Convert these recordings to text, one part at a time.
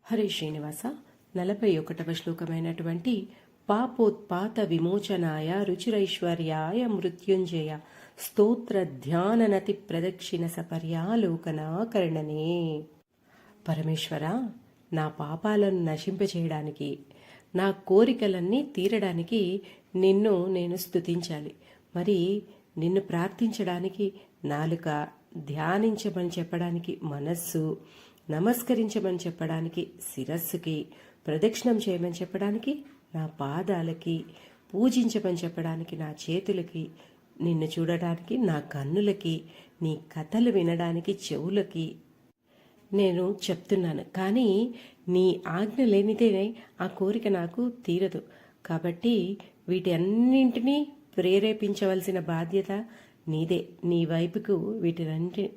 హరే శ్రీనివాస 41వ శ్లోకమైనటువంటి పాపోత్పాత విమోచనాయ రుచిరైశ్వర్యాయ మృత్యుంజయ స్తోత్ర ధ్యాననతి ప్రదక్షిణ సపర్యాలోకనాకరణనే. పరమేశ్వర, నా పాపాలను నశింపచేయడానికి, నా కోరికలన్నీ తీరడానికి నిన్ను నేను స్తుతించాలి. మరి నిన్ను ప్రార్థించడానికి నాలుక, ధ్యానించమని చెప్పడానికి మనస్సు, నమస్కరించమని చెప్పడానికి శిరస్సుకి, ప్రదక్షిణం చేయమని చెప్పడానికి నా పాదాలకి, పూజించమని చెప్పడానికి నా చేతులకి, నిన్ను చూడడానికి నా కన్నులకి, నీ కథలు వినడానికి చెవులకి నేను చెప్తున్నాను. కానీ నీ ఆజ్ఞ లేనిదే ఆ కోరిక నాకు తీరదు. కాబట్టి వీటి అన్నింటినీ ప్రేరేపించవలసిన బాధ్యత నీదే. నీ వైపుకు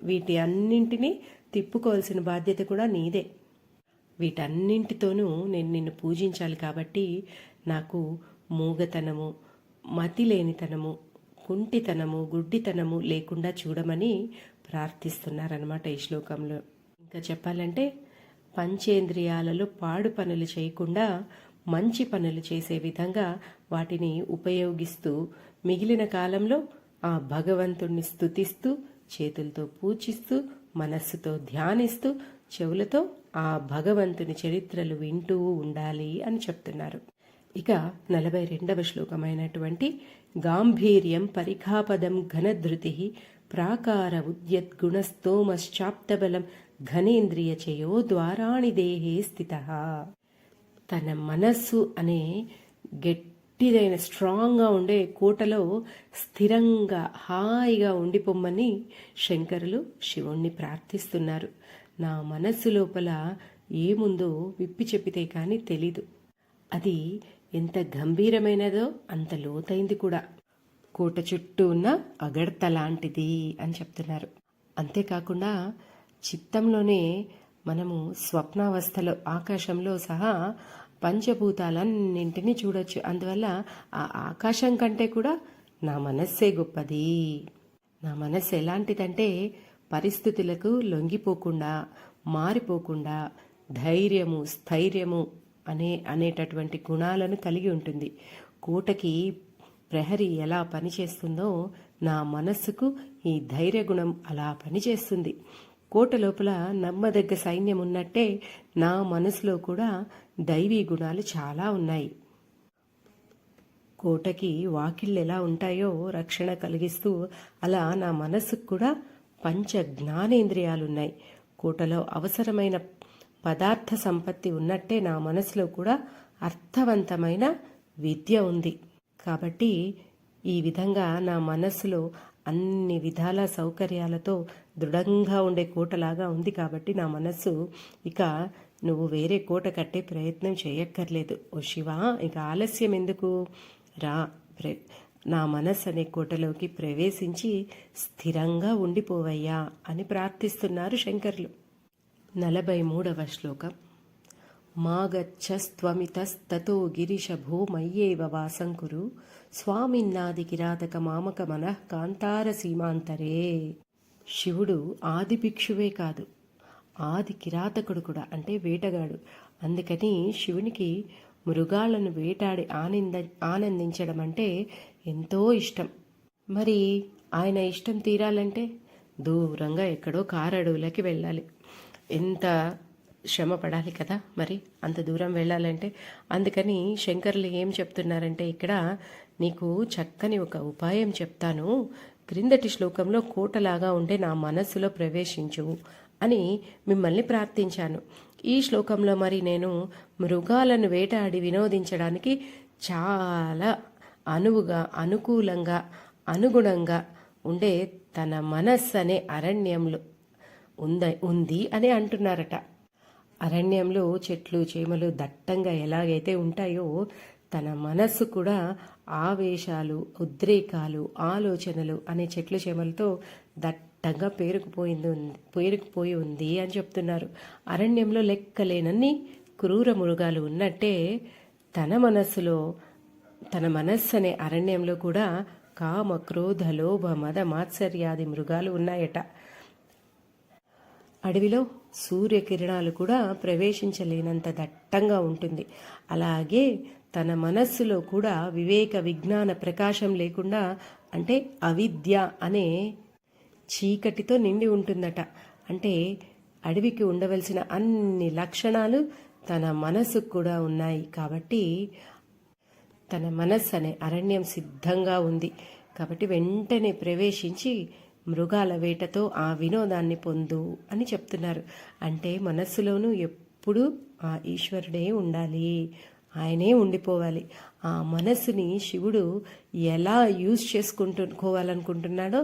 వీటి అన్నింటినీ తిప్పుకోవాల్సిన బాధ్యత కూడా నీదే. వీటన్నింటితోనూ నేను నిన్ను పూజించాలి. కాబట్టి నాకు మూగతనము, మతి లేనితనము, కుంటితనము, గుడ్డితనము లేకుండా చూడమని ప్రార్థిస్తున్నారన్నమాట ఈ శ్లోకంలో. ఇంకా చెప్పాలంటే పంచేంద్రియాలలో పాడు పనులు చేయకుండా మంచి పనులు చేసే విధంగా వాటిని ఉపయోగిస్తూ మిగిలిన కాలంలో ఆ భగవంతుణ్ణి స్తుతిస్తూ, చేతులతో పూజిస్తూ, మనస్సుతో ధ్యానిస్తూ, చెవులతో ఆ భగవంతుని చరిత్రలు వింటూ ఉండాలి అని చెప్తున్నారు. ఇక 42వ శ్లోకమైనటువంటి గాంభీర్యం పరిఖాపదం ఘనధృతి ప్రాకార ఉద్యద్గుణస్తోమశ్చాప్తబలం ఘనేంద్రియ చయో ద్వారాణి దేహే స్థిత. తన మనస్సు అనే గట్టిదైన స్ట్రాంగ్గా ఉండే కోటలో స్థిరంగా హాయిగా ఉండిపోమ్మని శంకరులు శివుణ్ణి ప్రార్థిస్తున్నారు. నా మనస్సు లోపల ఏముందో విప్పి చెప్పితే కానీ తెలీదు. అది ఎంత గంభీరమైనదో అంత లోతైంది కూడా. కోట చుట్టూ ఉన్న అగడత లాంటిది అని చెప్తున్నారు. అంతేకాకుండా చిత్తంలోనే మనము స్వప్నావస్థలో ఆకాశంలో సహా పంచభూతాలన్నింటినీ చూడొచ్చు. అందువల్ల ఆ ఆకాశం కంటే కూడా నా మనస్సే గొప్పది. నా మనస్సు ఎలాంటిదంటే పరిస్థితులకు లొంగిపోకుండా, మారిపోకుండా ధైర్యము, స్థైర్యము అనేటటువంటి గుణాలను కలిగి ఉంటుంది. కోటకి ప్రహరీ ఎలా పనిచేస్తుందో నా మనస్సుకు ఈ ధైర్య గుణం అలా పనిచేస్తుంది. కోట లోపల నమ్మదగ్గ సైన్యం ఉన్నట్టే నా మనసులో కూడా దైవీ గుణాలు చాలా ఉన్నాయి. కోటకి వాకిళ్ళు ఎలా ఉంటాయో రక్షణ కలిగిస్తూ, అలా నా మనస్సుకు కూడా పంచ జ్ఞానేంద్రియాలున్నాయి. కోటలో అవసరమైన పదార్థ సంపత్తి ఉన్నట్టే నా మనసులో కూడా అర్థవంతమైన విద్య ఉంది. కాబట్టి ఈ విధంగా నా మనస్సులో అన్ని విధాల సౌకర్యాలతో దృఢంగా ఉండే కోటలాగా ఉంది. కాబట్టి నా మనస్సు ఇక నువ్వు వేరే కోట కట్టే ప్రయత్నం చేయక్కర్లేదు. ఓ శివ, ఇక ఆలస్యం ఎందుకు, రా, నా మనస్సు అనే కోటలోకి ప్రవేశించి స్థిరంగా ఉండిపోవయ్యా అని ప్రార్థిస్తున్నారు శంకర్లు. 43వ శ్లోకం. మాగచ్చస్త్వమితస్తతో గిరిశభో మయ్యేవ వాసం కురు స్వామిన్నాది కిరాతక మామక మనః కాంతార సీమాంతరే. శివుడు ఆది భిక్షువే కాదు, ఆది కిరాతకుడు కూడా, అంటే వేటగాడు. అందుకని శివునికి మృగాలను వేటాడి ఆనందించడం అంటే ఎంతో ఇష్టం. మరి ఆయన ఇష్టం తీరాలంటే దూరంగా ఎక్కడో కారడవులకి వెళ్ళాలి. ఎంత శ్రమ పడాలి కదా మరి అంత దూరం వెళ్ళాలంటే. అందుకని శంకరులు ఏం చెప్తున్నారంటే, ఇక్కడ నీకు చక్కని ఒక ఉపాయం చెప్తాను. క్రిందటి శ్లోకంలో కోటలాగా ఉండే నా మనస్సులో ప్రవేశించు అని మిమ్మల్ని ప్రార్థించాను. ఈ శ్లోకంలో మరి నేను మృగాలను వేటాడి వినోదించడానికి చాలా అనుకూలంగా, అనుగుణంగా ఉండే తన మనస్సు అనే అరణ్యంలో ఉంది అని అంటున్నారట. అరణ్యంలో చెట్లు చేమలు దట్టంగా ఎలాగైతే ఉంటాయో తన మనస్సు కూడా ఆవేశాలు, ఉద్రేకాలు, ఆలోచనలు అనే చెట్లు చేమలతో దట్టంగా పేరుకుపోయి ఉంది అని చెప్తున్నారు. అరణ్యంలో లెక్కలేనన్ని క్రూర మృగాలు ఉన్నట్టే తన మనస్సు అనే అరణ్యంలో కూడా కామ, క్రోధ, లోభ, మద, మాత్సర్యాది మృగాలు ఉన్నాయట. అడవిలో సూర్యకిరణాలు కూడా ప్రవేశించలేనంత దట్టంగా ఉంటుంది. అలాగే తన మనస్సులో కూడా వివేక విజ్ఞాన ప్రకాశం లేకుండా, అంటే అవిద్య అనే చీకటితో నిండి ఉంటుందట. అంటే అడవికి ఉండవలసిన అన్ని లక్షణాలు తన మనస్సుకు కూడా ఉన్నాయి. కాబట్టి తన మనస్సు అనే అరణ్యం సిద్ధంగా ఉంది. కాబట్టి వెంటనే ప్రవేశించి మృగాల వేటతో ఆ వినోదాన్ని పొందు అని చెప్తున్నారు. అంటే మనస్సులోనూ ఎప్పుడూ ఆ ఈశ్వరుడే ఉండాలి, ఆయనే ఉండిపోవాలి. ఆ మనస్సుని శివుడు ఎలా యూజ్ చేసుకోవాలనుకుంటున్నాడో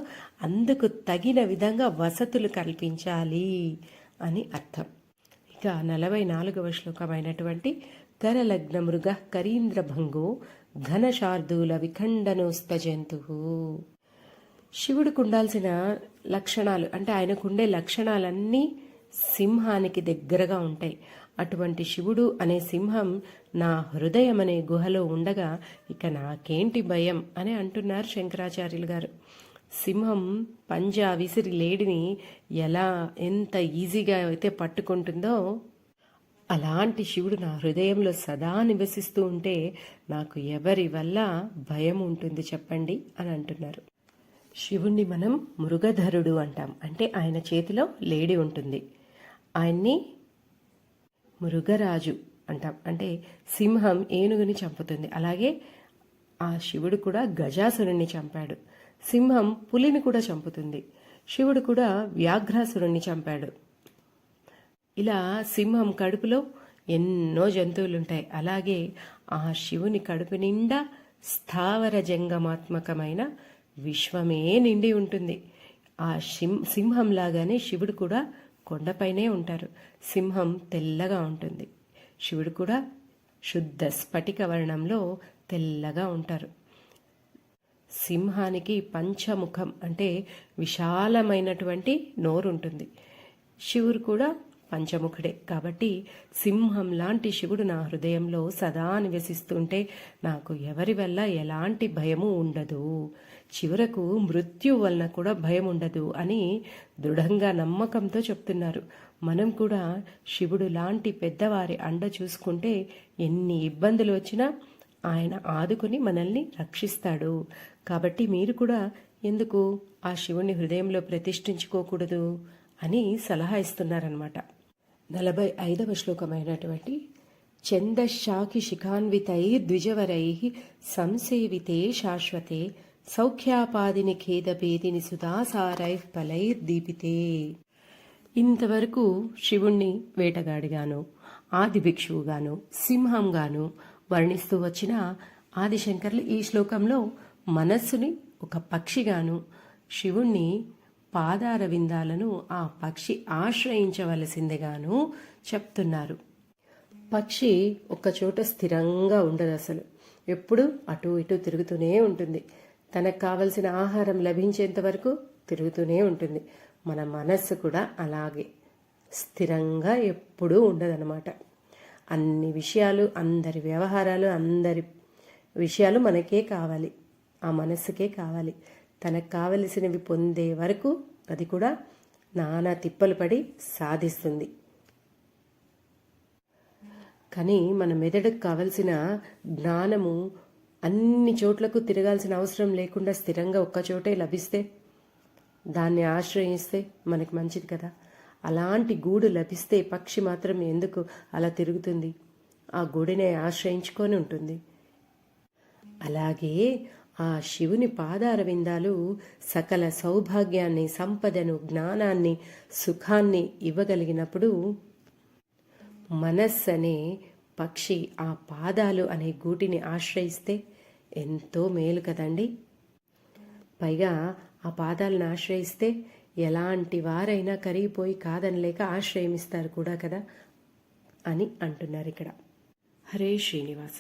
అందుకు తగిన విధంగా వసతులు కల్పించాలి అని అర్థం. ఇక 44వ శ్లోకమైనటువంటి కరలగ్న మృగ కరీంద్రభంగో ఘనశార్దూల విఖండనోస్త జంతు. శివుడికి ఉండాల్సిన లక్షణాలు, అంటే ఆయనకుండే లక్షణాలన్నీ సింహానికి దగ్గరగా ఉంటాయి. అటువంటి శివుడు అనే సింహం నా హృదయం అనే గుహలో ఉండగా ఇక నాకేంటి భయం అని అంటున్నారు శంకరాచార్యులు గారు. సింహం పంజా విసిరి లేడిని ఎంత ఈజీగా అయితే పట్టుకుంటుందో అలాంటి శివుడు నా హృదయంలో సదా నివసిస్తూ ఉంటే నాకు ఎవరి వల్ల భయం ఉంటుంది చెప్పండి అని అంటున్నారు. శివుణ్ణి మనం మృగధరుడు అంటాం. అంటే ఆయన చేతిలో లేడి ఉంటుంది. ఆయన్ని మృగరాజు అంటాం. అంటే సింహం ఏనుగుని చంపుతుంది. అలాగే ఆ శివుడు కూడా గజాసురుణ్ణి చంపాడు. సింహం పులిని కూడా చంపుతుంది. శివుడు కూడా వ్యాఘ్రాసురుణ్ణి చంపాడు. ఇలా సింహం కడుపులో ఎన్నో జంతువులుంటాయి. అలాగే ఆ శివుని కడుపు నిండా స్థావర జంగమాత్మకమైన విశ్వమే నిండి ఉంటుంది. ఆ సింహంలాగానే శివుడు కూడా కొండపైనే ఉంటారు. సింహం తెల్లగా ఉంటుంది. శివుడు కూడా శుద్ధ స్ఫటిక వర్ణంలో తెల్లగా ఉంటారు. సింహానికి పంచముఖం అంటే విశాలమైనటువంటి నోరు ఉంటుంది. శివుడు కూడా పంచముఖుడే. కాబట్టి సింహం లాంటి శివుడు నా హృదయంలో సదా నివసిస్తుంటే నాకు ఎవరి వల్ల ఎలాంటి భయము ఉండదు, చివరకు మృత్యు వలన కూడా భయం ఉండదు అని దృఢంగా నమ్మకంతో చెప్తున్నారు. మనం కూడా శివుడు లాంటి పెద్దవారి అండ చూసుకుంటే ఎన్ని ఇబ్బందులు వచ్చినా ఆయన ఆదుకుని మనల్ని రక్షిస్తాడు. కాబట్టి మీరు కూడా ఎందుకు ఆ శివుని హృదయంలో ప్రతిష్ఠించుకోకూడదు అని సలహా ఇస్తున్నారనమాట. 45వ శ్లోకమైనటువంటి ఛందశాఖి శిఖాన్వితై ద్విజవరై సంసేవితే శాశ్వతే సౌఖ్యాపాదిని ఖేదభేదిని సుధాసారై ఫలైర్దీపితే. ఇంతవరకు శివుణ్ణి వేటగాడిగాను, ఆది భిక్షువుగాను, సింహంగాను వర్ణిస్తూ వచ్చిన ఆదిశంకర్లు ఈ శ్లోకంలో మనస్సుని ఒక పక్షిగాను, శివుణ్ణి పాదార విందాలను ఆ పక్షి ఆశ్రయించవలసిందిగాను చెప్తున్నారు. పక్షి ఒక్కచోట స్థిరంగా ఉండదు. అసలు ఎప్పుడు అటు ఇటు తిరుగుతూనే ఉంటుంది. తనకు కావలసిన ఆహారం లభించేంత వరకు తిరుగుతూనే ఉంటుంది. మన మనస్సు కూడా అలాగే స్థిరంగా ఎప్పుడూ ఉండదన్నమాట. అన్ని విషయాలు, అందరి వ్యవహారాలు, అందరి విషయాలు మనకే కావాలి, ఆ మనస్సుకే కావాలి. తనకు కావలసినవి పొందే వరకు అది కూడా నానా తిప్పలు పడి సాధిస్తుంది. కానీ మన మెదడుకు కావలసిన జ్ఞానము అన్ని చోట్లకు తిరగాల్సిన అవసరం లేకుండా స్థిరంగా ఒక్కచోటే లభిస్తే, దాన్ని ఆశ్రయిస్తే మనకి మంచిది కదా. అలాంటి గూడు లభిస్తే పక్షి మాత్రం ఎందుకు అలా తిరుగుతుంది? ఆ గూడినే ఆశ్రయించుకొని ఉంటుంది. అలాగే ఆ శివుని పాదార విందాలు సకల సౌభాగ్యాన్ని, సంపదను, జ్ఞానాన్ని, సుఖాన్ని ఇవ్వగలిగినప్పుడు మనస్సు అనే పక్షి ఆ పాదాలు అనే గూటిని ఆశ్రయిస్తే ఎంతో మేలు కదండి. పైగా ఆ పాదాలను ఆశ్రయిస్తే ఎలాంటి వారైనా కరిగిపోయి కాదనలేక ఆశ్రయమిస్తారు కూడా కదా అని అంటున్నారు ఇక్కడ. హరే శ్రీనివాస.